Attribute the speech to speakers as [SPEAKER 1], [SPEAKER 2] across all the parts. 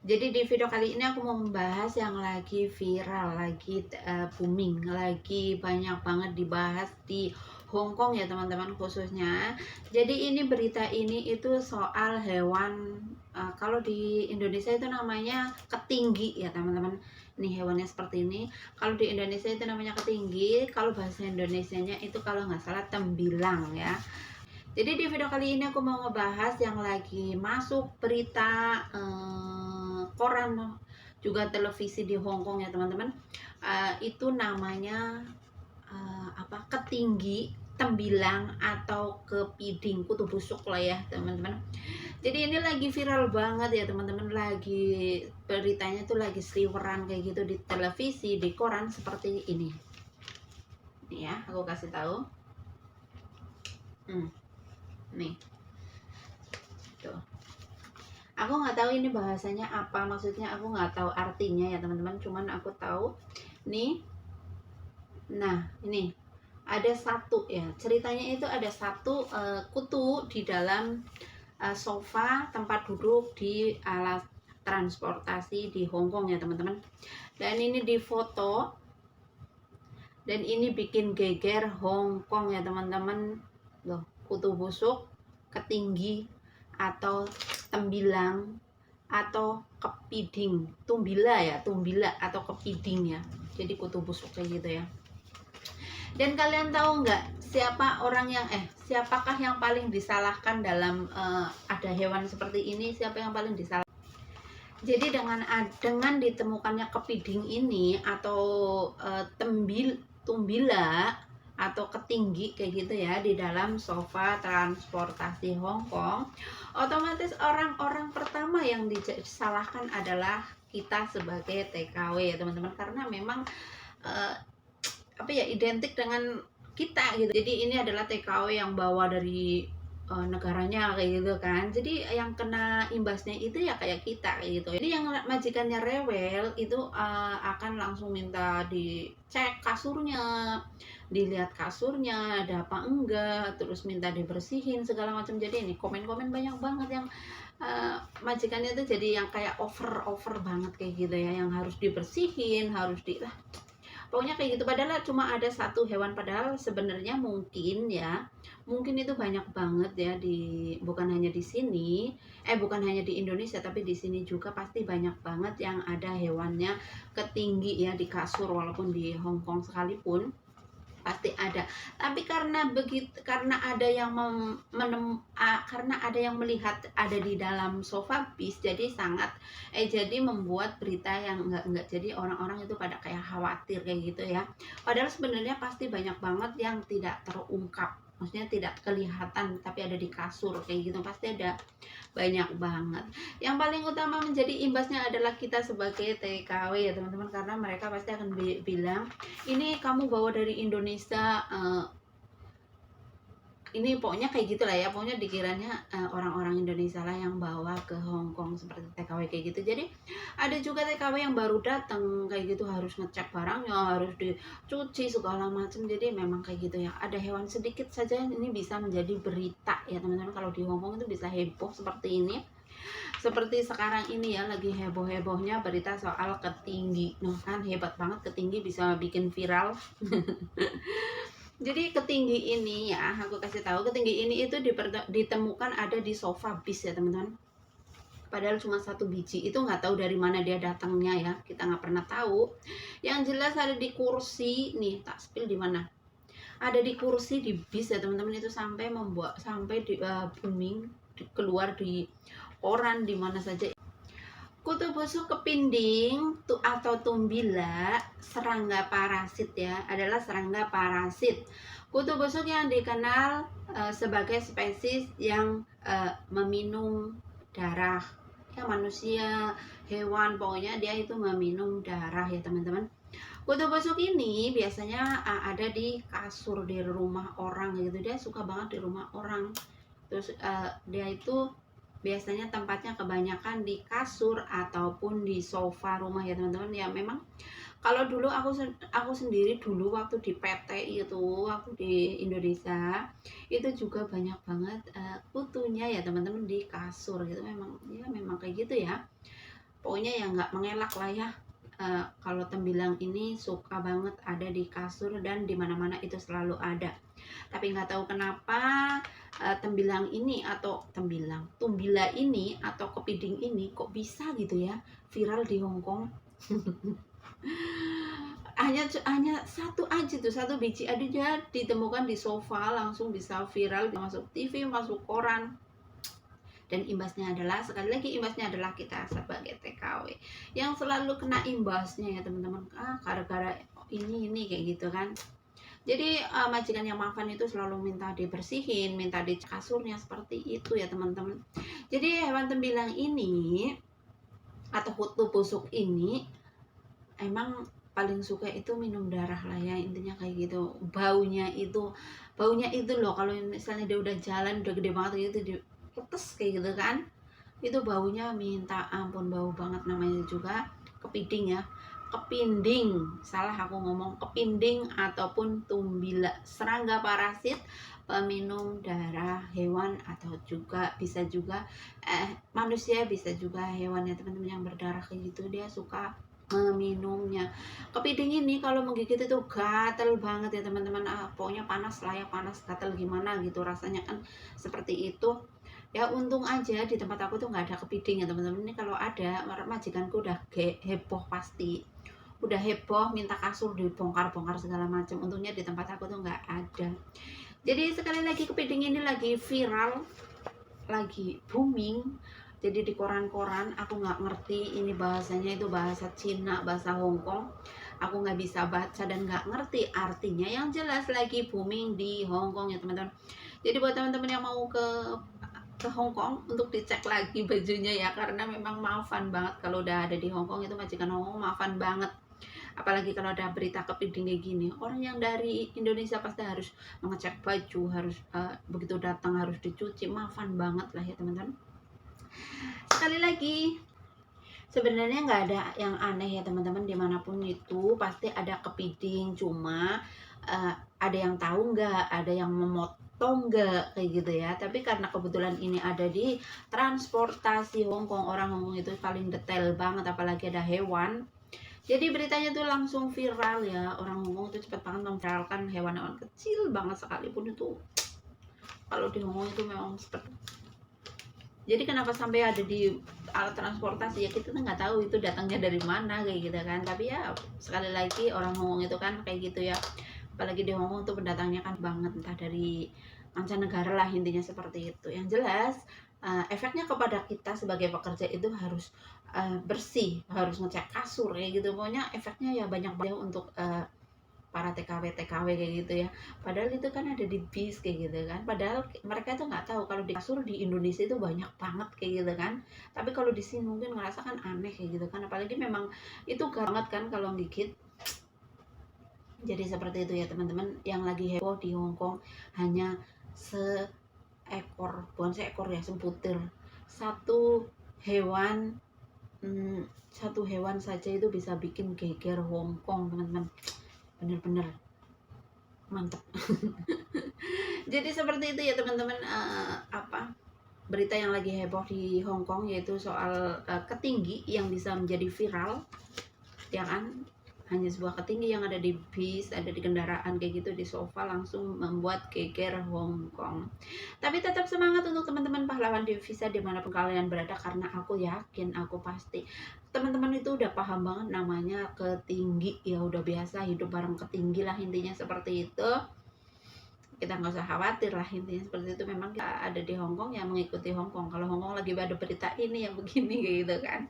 [SPEAKER 1] Jadi di video kali ini aku mau membahas yang lagi viral, lagi booming, lagi banyak banget dibahas di Hong Kong ya teman-teman khususnya. Jadi ini berita ini itu soal hewan, kalau di Indonesia itu namanya ketinggi ya teman-teman. Nih hewannya seperti ini. Kalau di Indonesia itu namanya ketinggi, kalau bahasa Indonesianya itu kalau nggak salah tembilang ya. Jadi di video kali ini aku mau ngebahas yang lagi masuk berita koran juga televisi di Hong Kong ya teman-teman. Itu namanya apa, ketinggi, tembilang atau kepiding, kutu busuk lah ya teman-teman. Jadi ini lagi viral banget ya teman-teman, lagi beritanya tuh lagi seliweran kayak gitu di televisi, di koran seperti ini. Nih ya, aku kasih tahu. Nih. Tuh. Aku nggak tahu ini bahasanya apa, maksudnya aku nggak tahu artinya ya teman-teman, cuman aku tahu nih. Nah ini ada satu ya, ceritanya itu ada satu kutu di dalam sofa tempat duduk di alat transportasi di Hong Kong ya teman-teman. Dan ini difoto dan ini bikin geger Hong Kong ya teman-teman. Loh, kutu busuk, ketinggi atau tembilang atau kepiding, tumbila atau kepiding ya. Jadi kutu busuk kayak gitu ya. Dan kalian tahu nggak siapakah yang paling disalahkan dalam ada hewan seperti ini? Siapa yang paling disalahkan? Jadi dengan ditemukannya kepiding ini atau tumbila atau ketinggi kayak gitu ya di dalam sofa transportasi Hong Kong, otomatis orang-orang pertama yang disalahkan adalah kita sebagai TKW ya teman-teman, karena memang uh, apa ya, identik dengan kita gitu. Jadi ini adalah TKW yang bawa dari negaranya kayak gitu kan. Jadi yang kena imbasnya itu ya kayak kita kayak gitu. Jadi yang majikannya rewel itu akan langsung minta dicek kasurnya, dilihat kasurnya ada apa enggak, terus minta dibersihin segala macam. Jadi ini komen-komen banyak banget yang majikannya itu jadi yang kayak over banget kayak gitu ya, yang harus dibersihin, harus di pokoknya kayak gitu. Padahal cuma ada satu hewan, padahal sebenarnya mungkin itu banyak banget ya, bukan hanya di sini, bukan hanya di Indonesia, tapi di sini juga pasti banyak banget yang ada hewannya ketinggi ya di kasur, walaupun di Hong Kong sekalipun pasti ada. Tapi karena ada yang karena ada yang melihat ada di dalam sofa bis, jadi membuat berita yang enggak, jadi orang-orang itu pada kayak khawatir kayak gitu ya. Padahal sebenarnya pasti banyak banget yang tidak terungkap, maksudnya tidak kelihatan tapi ada di kasur kayak gitu, pasti ada banyak banget. Yang paling utama menjadi imbasnya adalah kita sebagai TKW ya teman-teman, karena mereka pasti akan bilang ini kamu bawa dari Indonesia, ini pokoknya kayak gitulah ya, pokoknya dikiranya orang-orang Indonesia lah yang bawa ke Hong Kong seperti TKW kayak gitu. Jadi ada juga TKW yang baru datang kayak gitu, harus ngecek barangnya, harus dicuci segala macam. Jadi memang kayak gitu ya, ada hewan sedikit saja ini bisa menjadi berita ya teman-teman. Kalau di Hong Kong itu bisa heboh seperti ini, seperti sekarang ini ya, lagi heboh-hebohnya berita soal ketinggi. Nah kan hebat banget, ketinggi bisa bikin viral. Jadi ketinggi ini ya, aku kasih tahu, ketinggi ini itu ditemukan ada di sofa bis ya teman-teman. Padahal cuma satu biji, itu nggak tahu dari mana dia datangnya ya, kita nggak pernah tahu. Yang jelas ada di kursi nih, tak spill di mana? Ada di kursi di bis ya teman-teman, itu sampai di booming, keluar di koran di mana saja. Kutu busuk kepinding atau tumbila, serangga parasit ya, adalah serangga parasit. Kutu busuk yang dikenal sebagai spesies yang meminum darah ya manusia, hewan, pokoknya dia itu meminum darah ya teman-teman. Kutu busuk ini biasanya ada di kasur di rumah orang gitu, dia suka banget di rumah orang. Terus dia itu biasanya tempatnya kebanyakan di kasur ataupun di sofa rumah ya teman-teman. Ya memang kalau dulu aku sendiri dulu waktu di PT itu, waktu di Indonesia itu juga banyak banget kutunya ya teman-teman di kasur gitu. Memang kayak gitu ya. pokoknya ya nggak mengelak lah ya. Kalau tembilang ini suka banget ada di kasur dan di mana-mana itu selalu ada. Tapi nggak tahu kenapa tembilang ini atau tumbila ini atau kepiting ini kok bisa gitu ya viral di Hong Kong. hanya satu aja tuh, satu biji aja ditemukan di sofa langsung bisa viral, masuk TV, masuk koran. Dan imbasnya adalah, sekali lagi imbasnya adalah kita sebagai TKW yang selalu kena imbasnya ya teman-teman, gara-gara ini kayak gitu kan. Jadi majikan yang maafan itu selalu minta dibersihin, minta dicat kasurnya, seperti itu ya teman-teman. Jadi hewan tembilang ini atau kutu busuk ini emang paling suka itu minum darah lah ya, intinya kayak gitu. Baunya itu loh, kalau misalnya dia udah jalan udah gede banget gitu, di petes kayak gitu kan, itu baunya minta ampun, bau banget. Namanya juga kepiting ya, kepinding, salah aku ngomong, kepinding ataupun tumbila, serangga parasit peminum darah hewan, atau juga bisa juga manusia, bisa juga hewan ya teman-teman yang berdarah kayak gitu, dia suka meminumnya. Kepiting ini kalau menggigit itu gatel banget ya teman-teman, pokoknya panas lah ya, panas gatel gimana gitu rasanya kan, seperti itu ya. Untung aja di tempat aku tuh nggak ada kepiting ya teman-teman. Ini kalau ada, majikanku udah heboh, pasti udah heboh minta kasur dibongkar-bongkar segala macam. Untungnya di tempat aku tuh nggak ada. Jadi sekali lagi kepiting ini lagi viral, lagi booming. Jadi di koran-koran, aku nggak ngerti ini bahasanya itu bahasa Cina, bahasa Hong Kong, aku nggak bisa baca dan nggak ngerti artinya. Yang jelas lagi booming di Hong Kong ya teman-teman. Jadi buat teman-teman yang mau ke Hong Kong untuk dicek lagi bajunya ya, karena memang maafan banget kalau udah ada di Hong Kong itu, majikan Hong Kong maafan banget. Apalagi kalau ada berita kepiting kayak gini, orang yang dari Indonesia pasti harus mengecek baju, harus begitu datang harus dicuci, maafan banget lah ya teman-teman. Sekali lagi, sebenarnya nggak ada yang aneh ya teman-teman, dimanapun itu pasti ada kepiting. Cuma ada yang tahu nggak, ada yang memotong nggak kayak gitu ya. Tapi karena kebetulan ini ada di transportasi Hong Kong, orang Hong Kong itu paling detail banget, apalagi ada hewan. Jadi beritanya tuh langsung viral ya, orang Hong Kong itu cepat banget memviralkan hewan-hewan kecil banget sekalipun itu. Kalau di Hong Kong itu memang seperti. Jadi kenapa sampai ada di alat transportasi ya, kita tuh nggak tahu itu datangnya dari mana kayak gitu kan. Tapi ya sekali lagi orang Hong Kong itu kan kayak gitu ya, apalagi di Hong Kong tuh pendatangnya kan banget, entah dari mancanegara lah, intinya seperti itu. Yang jelas efeknya kepada kita sebagai pekerja itu harus bersih, harus ngecek kasur kayak gitu. Pokoknya efeknya ya banyak banget untuk para TKW kayak gitu ya. Padahal itu kan ada di bis kayak gitu kan. Padahal mereka tuh nggak tahu kalau di kasur di Indonesia itu banyak banget kayak gitu kan. Tapi kalau di sini mungkin ngerasa kan aneh kayak gitu kan. Apalagi memang itu banget kan kalau gigit. Jadi seperti itu ya teman-teman. Yang lagi heboh di Hong Kong hanya seekor, bukan seekor ya, sebutir. Satu hewan saja itu bisa bikin geger Hong Kong teman-teman. Bener-bener mantap. Jadi seperti itu ya teman-teman, berita yang lagi heboh di Hong Kong, yaitu soal ketinggi yang bisa menjadi viral ya kan. Hanya sebuah ketinggi yang ada di bis, ada di kendaraan kayak gitu, di sofa, langsung membuat geger Hong Kong. Tapi tetap semangat untuk teman-teman pahlawan devisa dimanapun kalian berada, karena aku yakin, aku pasti teman-teman itu udah paham banget namanya ketinggi ya, udah biasa hidup bareng ketinggi lah, intinya seperti itu. Kita nggak usah khawatir lah, intinya seperti itu. Memang kita ada di Hong Kong ya, mengikuti Hong Kong. Kalau Hong Kong lagi ada berita ini yang begini kayak gitu kan,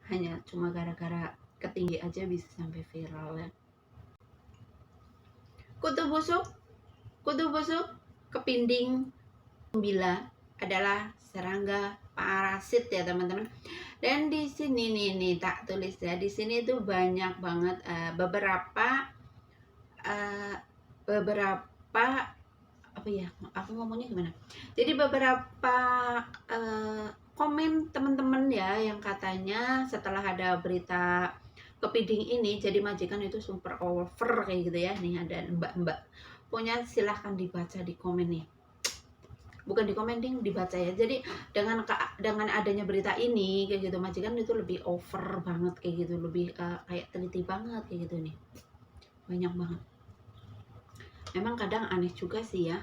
[SPEAKER 1] hanya cuma gara-gara ketinggi aja bisa sampai viral ya. Kutu busuk, kepinding, tumbila adalah serangga parasit ya teman-teman. Dan di sini nih tak tulis ya, di sini tuh banyak banget beberapa apa ya, aku ngomongnya gimana. Jadi beberapa komen teman-teman ya, yang katanya setelah ada berita kepiting ini, jadi majikan itu super over kayak gitu ya. Nih ada mbak-mbak, pokoknya silahkan dibaca di komen nih. bukan di komen ding, dibaca ya. Jadi dengan adanya berita ini kayak gitu, majikan itu lebih over banget kayak gitu, lebih kayak teliti banget kayak gitu nih, banyak banget. Memang kadang aneh juga sih ya,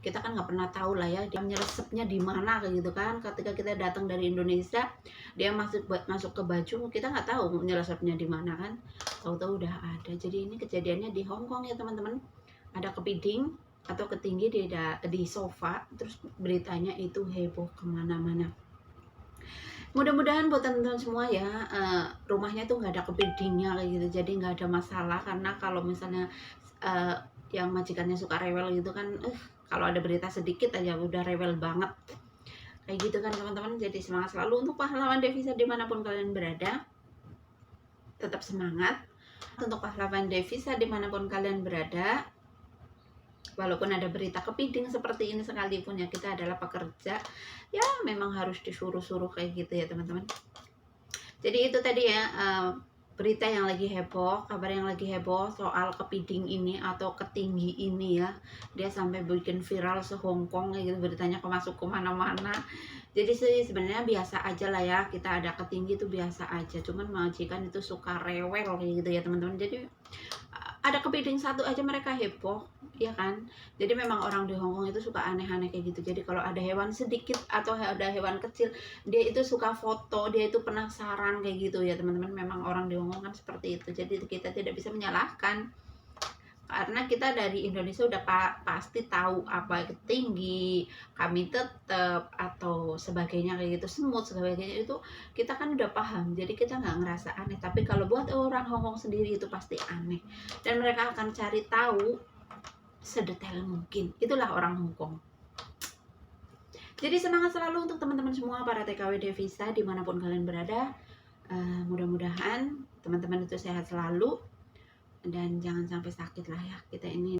[SPEAKER 1] kita kan nggak pernah tahu lah ya dia nyeresepnya di mana kayak gitu kan. Ketika kita datang dari Indonesia, dia masuk ke baju, kita nggak tahu nyeresepnya di mana kan, tahu-tahu udah ada. Jadi ini kejadiannya di Hong Kong ya teman-teman, ada kepiting atau ketinggi di sofa, terus beritanya itu heboh kemana-mana. Mudah-mudahan buat teman-teman semua ya, rumahnya tuh nggak ada kepitingnya kayak gitu, jadi nggak ada masalah. Karena kalau misalnya yang majikannya suka rewel gitu kan, kalau ada berita sedikit aja udah rewel banget kayak gitu kan teman-teman. Jadi semangat selalu untuk pahlawan devisa dimanapun kalian berada, tetap semangat untuk pahlawan devisa dimanapun kalian berada. Walaupun ada berita kepiting seperti ini sekalipun ya, kita adalah pekerja ya, memang harus disuruh-suruh kayak gitu ya teman-teman. Jadi itu tadi ya, berita yang lagi heboh, kabar yang lagi heboh soal kepiting ini atau ketinggi ini ya. Dia sampai bikin viral se-Hong Kong gitu, beritanya masuk kemana-mana. Jadi sih sebenarnya biasa aja lah ya, kita ada ketinggi itu biasa aja. Cuman majikan itu suka rewel gitu ya teman-teman. Jadi ada kepiting satu aja mereka heboh, ya kan. Jadi memang orang di Hong Kong itu suka aneh-aneh kayak gitu. Jadi kalau ada hewan sedikit atau ada hewan kecil, dia itu suka foto, dia itu penasaran kayak gitu ya teman-teman. Memang orang di Hong Kong kan seperti itu. Jadi kita tidak bisa menyalahkan, karena kita dari Indonesia udah pasti tahu apa tinggi, kami tetap atau sebagainya kayak gitu, semut sebagainya itu kita kan udah paham. Jadi kita nggak ngerasa aneh. Tapi kalau buat orang Hong Kong sendiri itu pasti aneh, dan mereka akan cari tahu sedetail mungkin. Itulah orang Hong Kong. Jadi semangat selalu untuk teman-teman semua para TKW devisa dimanapun kalian berada. Mudah-mudahan teman-teman itu sehat selalu dan jangan sampai sakit lah ya kita ini.